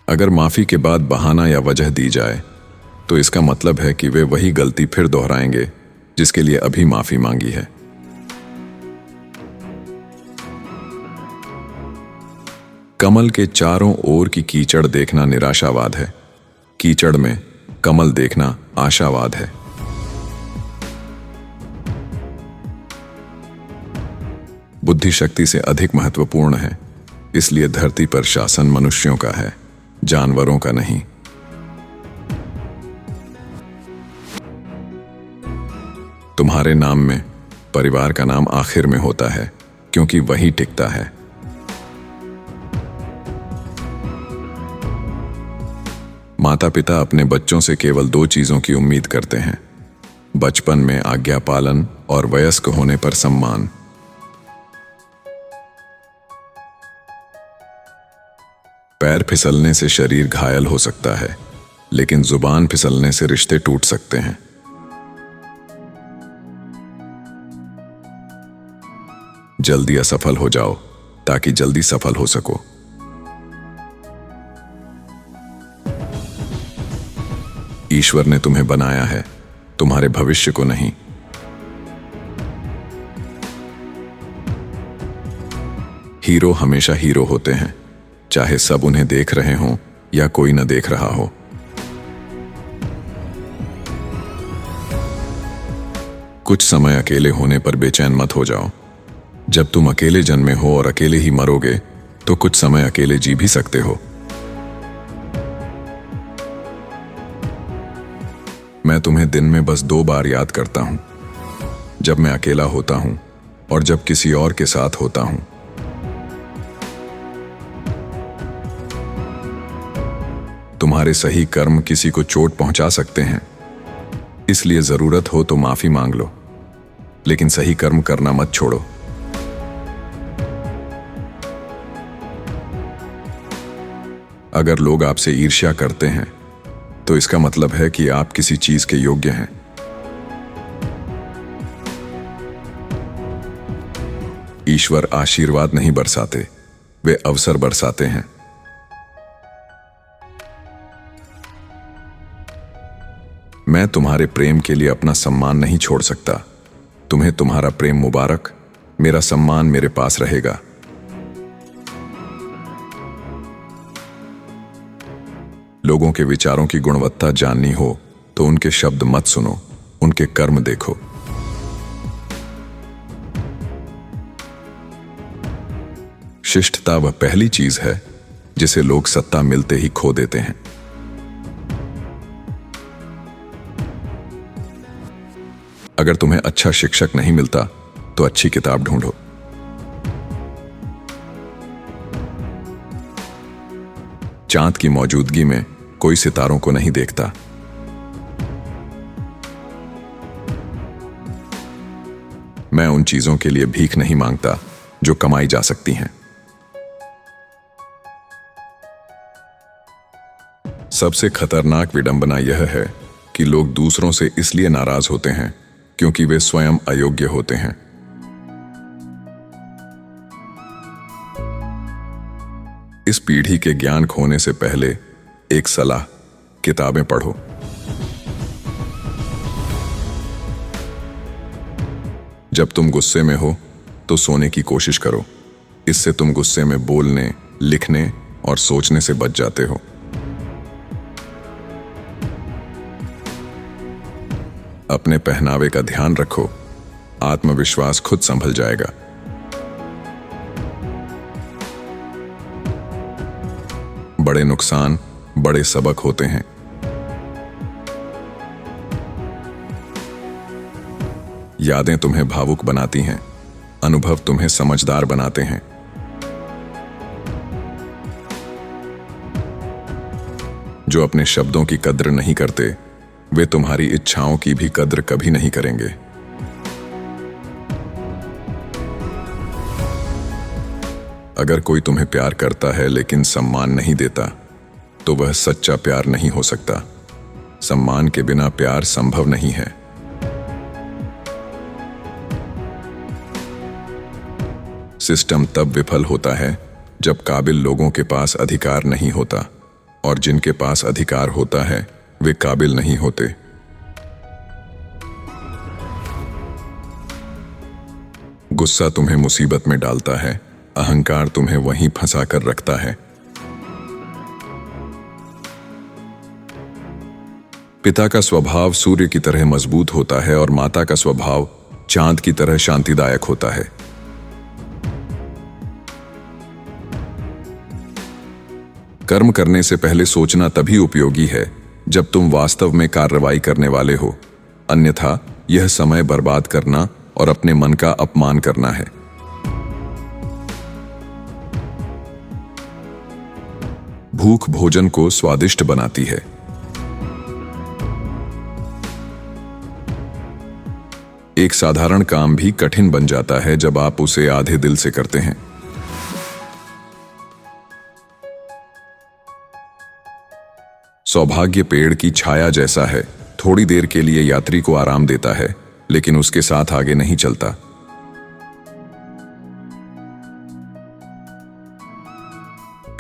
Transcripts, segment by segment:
अगर माफ़ी के बाद बहाना या वजह दी जाए तो इसका मतलब है कि वे वही गलती फिर दोहराएंगे जिसके लिए अभी माफ़ी मांगी है। कमल के चारों ओर की कीचड़ देखना निराशावाद है, कीचड़ में कमल देखना आशावाद है। बुद्धि शक्ति से अधिक महत्वपूर्ण है, इसलिए धरती पर शासन मनुष्यों का है, जानवरों का नहीं। तुम्हारे नाम में परिवार का नाम आखिर में होता है क्योंकि वही टिकता है। माता पिता अपने बच्चों से केवल दो चीजों की उम्मीद करते हैं, बचपन में आज्ञा पालन और वयस्क होने पर सम्मान। पैर फिसलने से शरीर घायल हो सकता है, लेकिन जुबान फिसलने से रिश्ते टूट सकते हैं। जल्दी असफल हो जाओ ताकि जल्दी सफल हो सको। ईश्वर ने तुम्हें बनाया है, तुम्हारे भविष्य को नहीं। हीरो हमेशा हीरो होते हैं, चाहे सब उन्हें देख रहे हों या कोई न देख रहा हो। कुछ समय अकेले होने पर बेचैन मत हो जाओ। जब तुम अकेले जन्मे हो और अकेले ही मरोगे तो कुछ समय अकेले जी भी सकते हो। मैं तुम्हें दिन में बस 2 बार याद करता हूं, जब मैं अकेला होता हूं और जब किसी और के साथ होता हूं। तुम्हारे सही कर्म किसी को चोट पहुंचा सकते हैं, इसलिए जरूरत हो तो माफी मांग लो, लेकिन सही कर्म करना मत छोड़ो। अगर लोग आपसे ईर्ष्या करते हैं तो इसका मतलब है कि आप किसी चीज के योग्य हैं। ईश्वर आशीर्वाद नहीं बरसाते, वे अवसर बरसाते हैं। मैं तुम्हारे प्रेम के लिए अपना सम्मान नहीं छोड़ सकता। तुम्हें तुम्हारा प्रेम मुबारक, मेरा सम्मान मेरे पास रहेगा। लोगों के विचारों की गुणवत्ता जाननी हो तो उनके शब्द मत सुनो, उनके कर्म देखो। शिष्टता वह पहली चीज है जिसे लोग सत्ता मिलते ही खो देते हैं। अगर तुम्हें अच्छा शिक्षक नहीं मिलता तो अच्छी किताब ढूंढो। चांद की मौजूदगी में कोई सितारों को नहीं देखता। मैं उन चीजों के लिए भीख नहीं मांगता जो कमाई जा सकती हैं। सबसे खतरनाक विडंबना यह है कि लोग दूसरों से इसलिए नाराज होते हैं क्योंकि वे स्वयं अयोग्य होते हैं। इस पीढ़ी के ज्ञान खोने से पहले एक सलाह, किताबें पढ़ो। जब तुम गुस्से में हो तो सोने की कोशिश करो, इससे तुम गुस्से में बोलने, लिखने और सोचने से बच जाते हो। अपने पहनावे का ध्यान रखो, आत्मविश्वास खुद संभल जाएगा। बड़े नुकसान बड़े सबक होते हैं। यादें तुम्हें भावुक बनाती हैं, अनुभव तुम्हें समझदार बनाते हैं। जो अपने शब्दों की कद्र नहीं करते, वे तुम्हारी इच्छाओं की भी कद्र कभी नहीं करेंगे। अगर कोई तुम्हें प्यार करता है लेकिन सम्मान नहीं देता, तो वह सच्चा प्यार नहीं हो सकता। सम्मान के बिना प्यार संभव नहीं है। सिस्टम तब विफल होता है जब काबिल लोगों के पास अधिकार नहीं होता और जिनके पास अधिकार होता है वे काबिल नहीं होते। गुस्सा तुम्हें मुसीबत में डालता है, अहंकार तुम्हें वहीं फंसा कर रखता है। पिता का स्वभाव सूर्य की तरह मजबूत होता है और माता का स्वभाव चांद की तरह शांतिदायक होता है। कर्म करने से पहले सोचना तभी उपयोगी है जब तुम वास्तव में कार्रवाई करने वाले हो, अन्यथा यह समय बर्बाद करना और अपने मन का अपमान करना है। भूख भोजन को स्वादिष्ट बनाती है। एक साधारण काम भी कठिन बन जाता है जब आप उसे आधे दिल से करते हैं। सौभाग्य पेड़ की छाया जैसा है, थोड़ी देर के लिए यात्री को आराम देता है, लेकिन उसके साथ आगे नहीं चलता।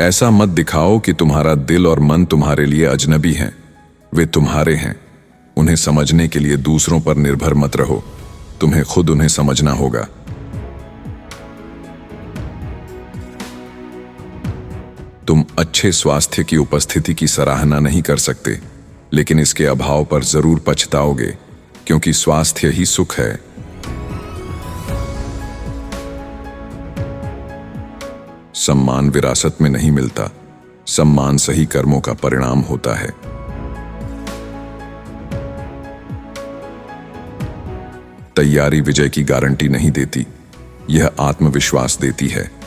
ऐसा मत दिखाओ कि तुम्हारा दिल और मन तुम्हारे लिए अजनबी हैं। वे तुम्हारे हैं। उन्हें समझने के लिए दूसरों पर निर्भर मत रहो, तुम्हें खुद उन्हें समझना होगा। तुम अच्छे स्वास्थ्य की उपस्थिति की सराहना नहीं कर सकते, लेकिन इसके अभाव पर जरूर पछताओगे, क्योंकि स्वास्थ्य ही सुख है। सम्मान विरासत में नहीं मिलता, सम्मान सही कर्मों का परिणाम होता है। तैयारी विजय की गारंटी नहीं देती, यह आत्मविश्वास देती है।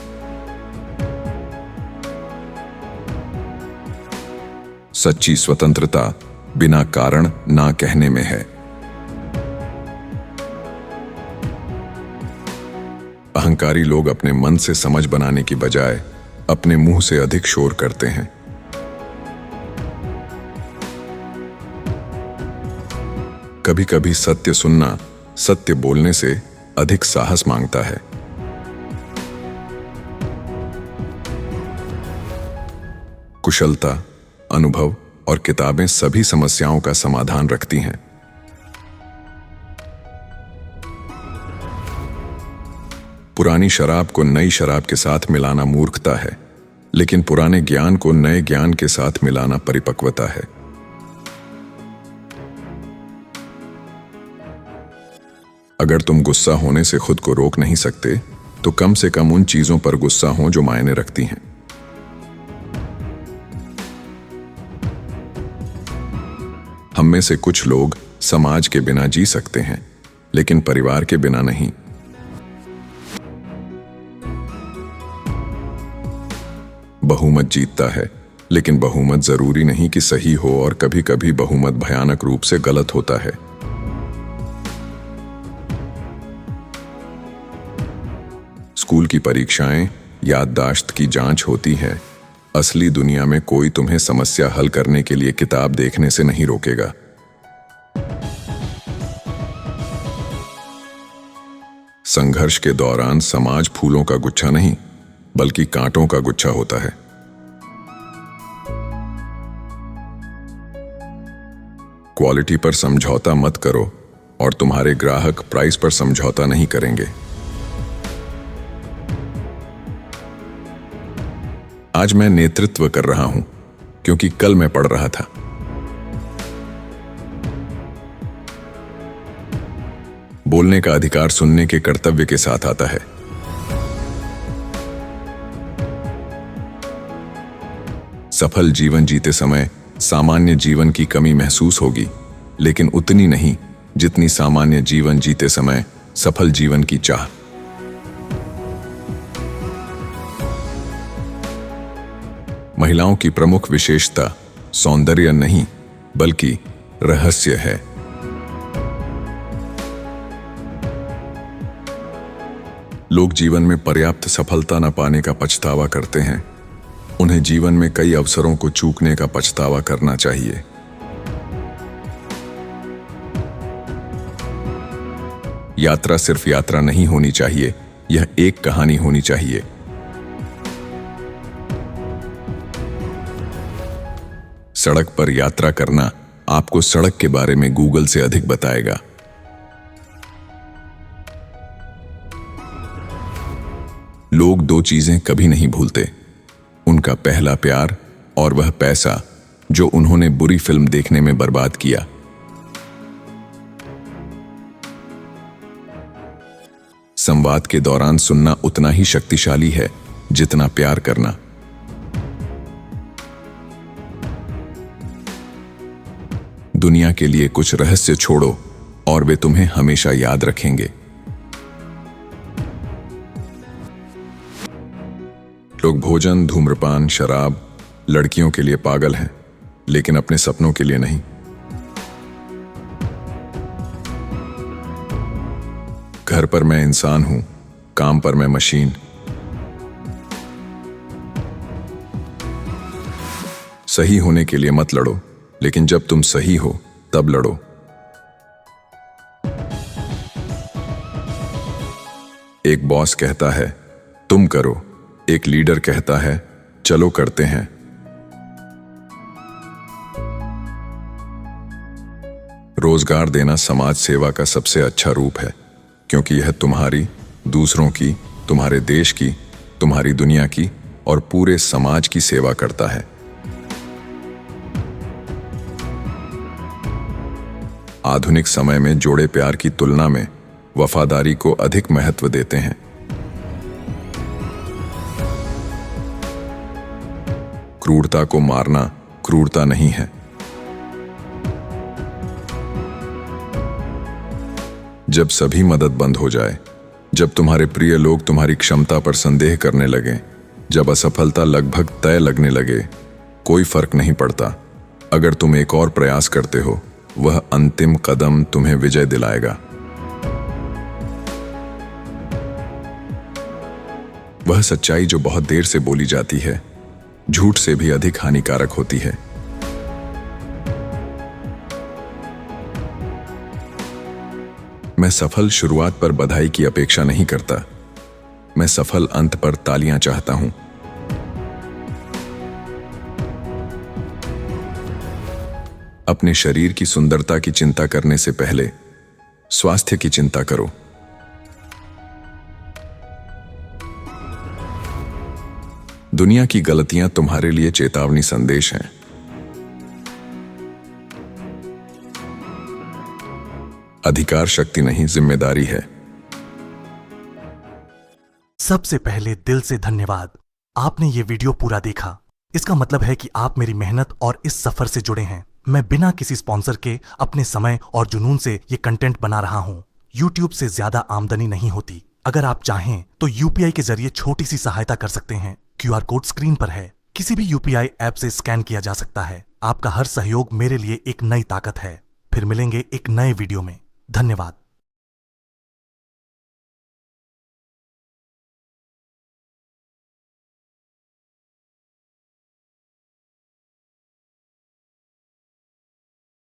सच्ची स्वतंत्रता बिना कारण ना कहने में है। अहंकारी लोग अपने मन से समझ बनाने की बजाय अपने मुंह से अधिक शोर करते हैं। कभी कभी सत्य सुनना सत्य बोलने से अधिक साहस मांगता है। कुशलता, अनुभव और किताबें सभी समस्याओं का समाधान रखती हैं। पुरानी शराब को नई शराब के साथ मिलाना मूर्खता है, लेकिन पुराने ज्ञान को नए ज्ञान के साथ मिलाना परिपक्वता है। अगर तुम गुस्सा होने से खुद को रोक नहीं सकते, तो कम से कम उन चीजों पर गुस्सा हो जो मायने रखती हैं। हम में से कुछ लोग समाज के बिना जी सकते हैं, लेकिन परिवार के बिना नहीं। बहुमत जीतता है, लेकिन बहुमत जरूरी नहीं कि सही हो, और कभी-कभी बहुमत भयानक रूप से गलत होता है। स्कूल की परीक्षाएं याददाश्त की जांच होती है। असली दुनिया में कोई तुम्हें समस्या हल करने के लिए किताब देखने से नहीं रोकेगा। संघर्ष के दौरान समाज फूलों का गुच्छा नहीं, बल्कि कांटों का गुच्छा होता है। क्वालिटी पर समझौता मत करो, और तुम्हारे ग्राहक प्राइस पर समझौता नहीं करेंगे। आज मैं नेतृत्व कर रहा हूं, क्योंकि कल मैं पढ़ रहा था। बोलने का अधिकार सुनने के कर्तव्य के साथ आता है। सफल जीवन जीते समय सामान्य जीवन की कमी महसूस होगी, लेकिन उतनी नहीं जितनी सामान्य जीवन जीते समय सफल जीवन की चाह। महिलाओं की प्रमुख विशेषता सौंदर्य नहीं, बल्कि रहस्य है। लोग जीवन में पर्याप्त सफलता न पाने का पछतावा करते हैं। उन्हें जीवन में कई अवसरों को चूकने का पछतावा करना चाहिए। यात्रा सिर्फ यात्रा नहीं होनी चाहिए, यह एक कहानी होनी चाहिए। सड़क पर यात्रा करना आपको सड़क के बारे में गूगल से अधिक बताएगा। लोग दो चीजें कभी नहीं भूलते, उनका पहला प्यार और वह पैसा जो उन्होंने बुरी फिल्म देखने में बर्बाद किया। संवाद के दौरान सुनना उतना ही शक्तिशाली है जितना प्यार करना। दुनिया के लिए कुछ रहस्य छोड़ो और वे तुम्हें हमेशा याद रखेंगे। लोग भोजन, धूम्रपान, शराब, लड़कियों के लिए पागल हैं, लेकिन अपने सपनों के लिए नहीं। घर पर मैं इंसान हूं, काम पर मैं मशीन। सही होने के लिए मत लड़ो, लेकिन जब तुम सही हो तब लड़ो। एक बॉस कहता है तुम करो, एक लीडर कहता है चलो करते हैं। रोजगार देना समाज सेवा का सबसे अच्छा रूप है, क्योंकि यह तुम्हारी, दूसरों की, तुम्हारे देश की, तुम्हारी दुनिया की और पूरे समाज की सेवा करता है। आधुनिक समय में जोड़े प्यार की तुलना में वफादारी को अधिक महत्व देते हैं। क्रूरता को मारना क्रूरता नहीं है। जब सभी मदद बंद हो जाए, जब तुम्हारे प्रिय लोग तुम्हारी क्षमता पर संदेह करने लगे, जब असफलता लगभग तय लगने लगे, कोई फर्क नहीं पड़ता। अगर तुम एक और प्रयास करते हो, वह अंतिम कदम तुम्हें विजय दिलाएगा। वह सच्चाई जो बहुत देर से बोली जाती है, झूठ से भी अधिक हानिकारक होती है। मैं सफल शुरुआत पर बधाई की अपेक्षा नहीं करता, मैं सफल अंत पर तालियां चाहता हूं। अपने शरीर की सुंदरता की चिंता करने से पहले स्वास्थ्य की चिंता करो। दुनिया की गलतियां तुम्हारे लिए चेतावनी संदेश हैं। अधिकार शक्ति नहीं, जिम्मेदारी है। सबसे पहले दिल से धन्यवाद, आपने ये वीडियो पूरा देखा। इसका मतलब है कि आप मेरी मेहनत और इस सफर से जुड़े हैं। मैं बिना किसी स्पॉन्सर के अपने समय और जुनून से ये कंटेंट बना रहा हूं। YouTube से ज्यादा आमदनी नहीं होती। अगर आप चाहें तो UPI के जरिए छोटी सी सहायता कर सकते हैं। QR कोड स्क्रीन पर है। किसी भी UPI ऐप से स्कैन किया जा सकता है। आपका हर सहयोग मेरे लिए एक नई ताकत है। फिर मिलेंगे एक नए वीडियो में। धन्यवाद।